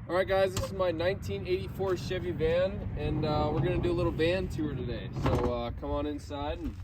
All right, guys, this is my 1984 Chevy van, and we're gonna do a little van tour today. So come on inside and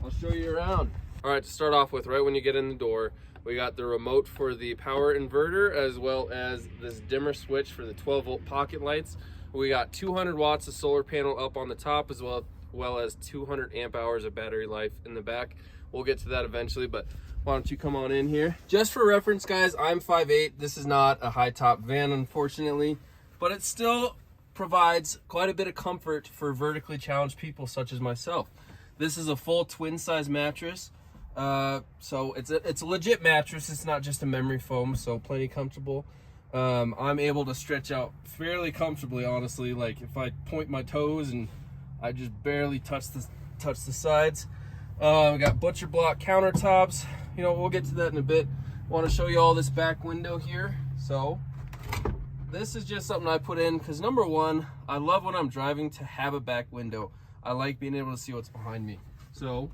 I'll show you around. All right, to start off with, right when you get in the door, we got the remote for the power inverter, as well as this dimmer switch for the 12-volt pocket lights. We got 200 watts of solar panel up on the top, as well as 200 amp hours of battery life in the back. We'll get to that eventually, but why don't you come on in here? Just for reference, guys, I'm 5'8". This is not a high top van, unfortunately, but it still provides quite a bit of comfort for vertically challenged people such as myself. This is a full twin size mattress. So it's a legit mattress. It's not just a memory foam, so plenty comfortable. I'm able to stretch out fairly comfortably, honestly. Like if I point my toes and I just barely touch the sides. We got butcher block countertops. You know, we'll get to that in a bit. Want to show you all this back window here. So this is just something I put in because, number one, I love when I'm driving to have a back window. I like being able to see what's behind me. So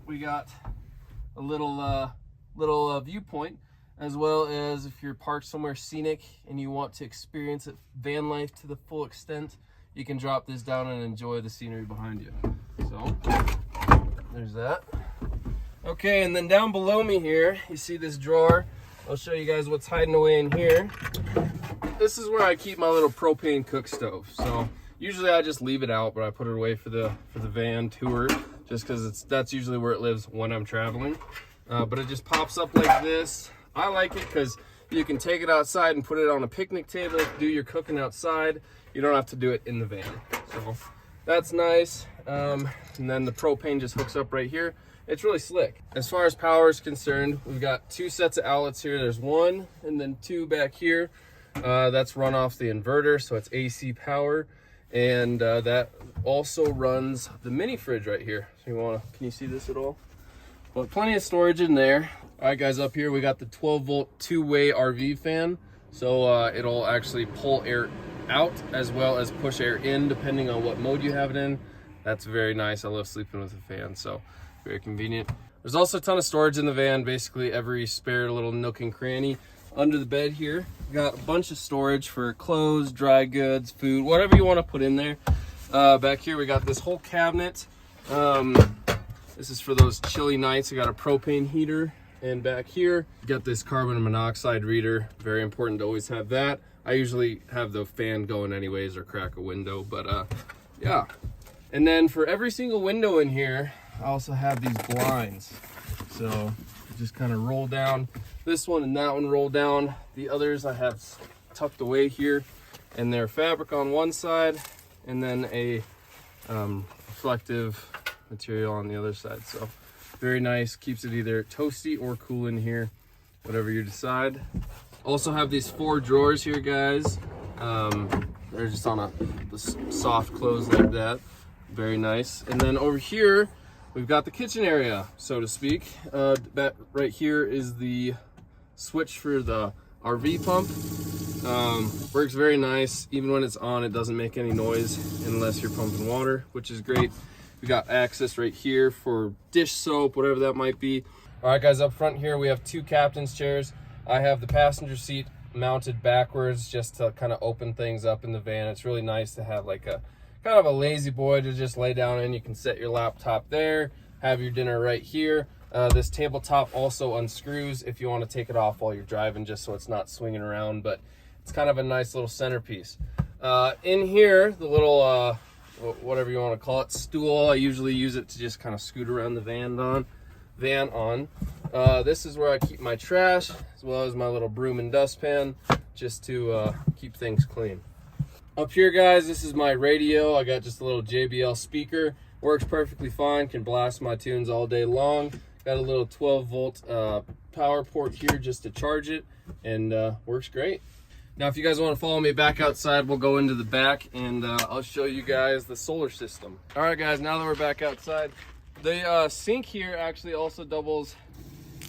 we got a little viewpoint, as well as if you're parked somewhere scenic and you want to experience van life to the full extent, you can drop this down and enjoy the scenery behind you. So there's that. Okay, and then down below me here, you see this drawer. I'll show you guys what's hiding away in here. This is where I keep my little propane cook stove. So usually I just leave it out, but I put it away for the van tour, just because that's usually where it lives when I'm traveling. But it just pops up like this. I like it because you can take it outside and put it on a picnic table, do your cooking outside. You don't have to do it in the van. So that's nice. And then the propane just hooks up right here. It's really slick. As far as power is concerned, we've got two sets of outlets here. There's one and then two back here. That's run off the inverter, so it's AC power. And that also runs the mini fridge right here. So can you see this at all? Well, plenty of storage in there. All right, guys, up here we got the 12-volt two-way RV fan. So it'll actually pull air out as well as push air in, depending on what mode you have it in. That's very nice. I love sleeping with a fan, so very convenient. There's also a ton of storage in the van, basically every spare little nook and cranny. Under the bed here, got a bunch of storage for clothes, dry goods, food, whatever you want to put in there. Back here we got this whole cabinet. This is for those chilly nights. We got a propane heater. And back here, got this carbon monoxide reader. Very important to always have that. I usually have the fan going anyways or crack a window, but yeah. And then for every single window in here, I also have these blinds. So just kind of roll down. This one and that one roll down. The others I have tucked away here, and they're fabric on one side and then a reflective material on the other side. So very nice, keeps it either toasty or cool in here, whatever you decide. Also have these 4 drawers here, guys. They're just on the soft close like that. Very nice. And then over here we've got the kitchen area, so to speak. That right here is the switch for the RV pump. Works very nice. Even when it's on, it doesn't make any noise unless you're pumping water, which is great. We got access right here for dish soap, whatever that might be. All right, guys, up front here we have 2 captain's chairs. I have the passenger seat mounted backwards just to kind of open things up in the van. It's really nice to have like a kind of a lazy boy to just lay down in. You can set your laptop there, have your dinner right here. This tabletop also unscrews if you want to take it off while you're driving, just so it's not swinging around, but it's kind of a nice little centerpiece. In here, the little whatever you want to call it, stool, I usually use it to just kind of scoot around the van on. This is where I keep my trash, as well as my little broom and dustpan, just to keep things clean. Up here, guys, this is my radio. I got just a little JBL speaker. Works perfectly fine, can blast my tunes all day long. Got a little 12-volt power port here just to charge it, and works great. Now, if you guys want to follow me back outside, we'll go into the back and I'll show you guys the solar system. All right, guys, now that we're back outside, the sink here actually also doubles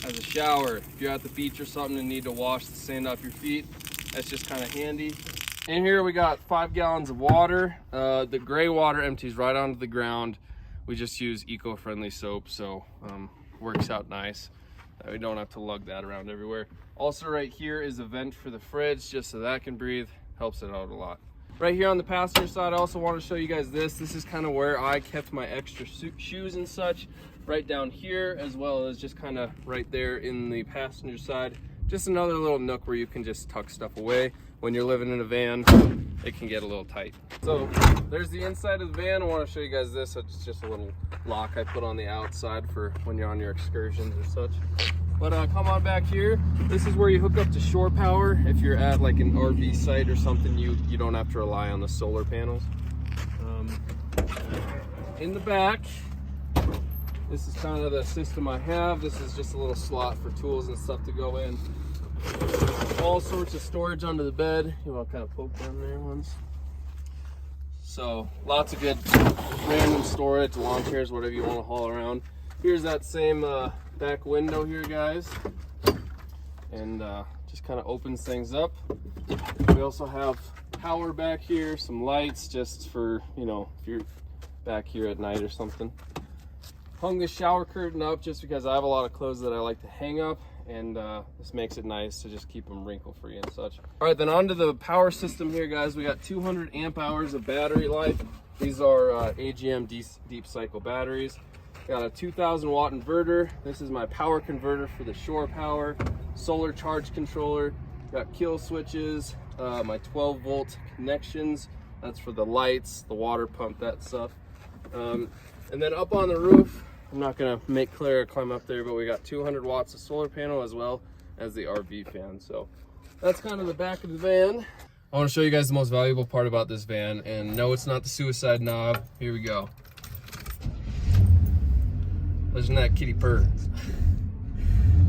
as a shower. If you're at the beach or something and need to wash the sand off your feet, that's just kind of handy. In here we got 5 gallons of water. The gray water empties right onto the ground. We just use eco-friendly soap, so works out nice. We don't have to lug that around everywhere. Also right here is a vent for the fridge, just so that can breathe. helps it out a lot. Right here on the passenger side, I also want to show you guys this. This is kind of where I kept my extra shoes and such, right down here, as well as just kind of right there in the passenger side. Just another little nook where you can just tuck stuff away. When you're living in a van, it can get a little tight. So there's the inside of the van. I want to show you guys this. It's just a little lock I put on the outside for when you're on your excursions or such. But come on back here. This is where you hook up to shore power. If you're at like an RV site or something, you don't have to rely on the solar panels. In the back, this is kind of the system I have. This is just a little slot for tools and stuff to go in. All sorts of storage under the bed. You want to kind of poke down there once. So lots of good random storage, lawn chairs, whatever you want to haul around. Here's that same back window here, guys, and just kind of opens things up. We also have power back here, some lights just for, you know, if you're back here at night or something. Hung the shower curtain up just because I have a lot of clothes that I like to hang up, and this makes it nice to just keep them wrinkle free and such. All right, then onto the power system here, guys. We got 200 amp hours of battery life. These are AGM deep cycle batteries. Got a 2000 watt inverter. This is my power converter for the shore power. Solar charge controller. Got kill switches. My 12 volt connections. That's for the lights, the water pump, that stuff. And then up on the roof, I'm not gonna make Clara climb up there, but we got 200 watts of solar panel as well as the RV fan. So that's kind of the back of the van. I want to show you guys the most valuable part about this van, and no, it's not the suicide knob. Here we go. Listen to that kitty purr.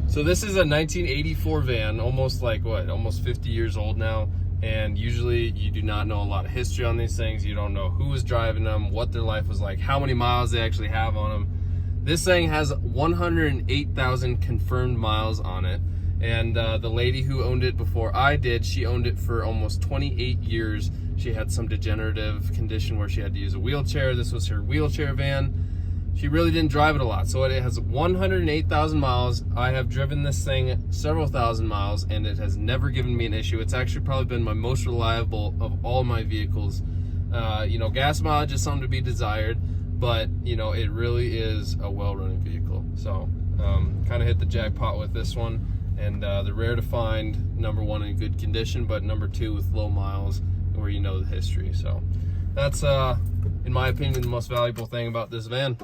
So this is a 1984 van, almost like what, almost 50 years old now. And usually you do not know a lot of history on these things. You don't know who was driving them, what their life was like, how many miles they actually have on them. This thing has 108,000 confirmed miles on it. And the lady who owned it before I did, she owned it for almost 28 years. She had some degenerative condition where she had to use a wheelchair. This was her wheelchair van. She really didn't drive it a lot. So it has 108,000 miles. I have driven this thing several thousand miles, and it has never given me an issue. It's actually probably been my most reliable of all my vehicles. You know, gas mileage is something to be desired, but you know, it really is a well-running vehicle. So kind of hit the jackpot with this one. And they're rare to find, number one, in good condition, but number two, with low miles where you know the history. So that's, in my opinion, the most valuable thing about this van.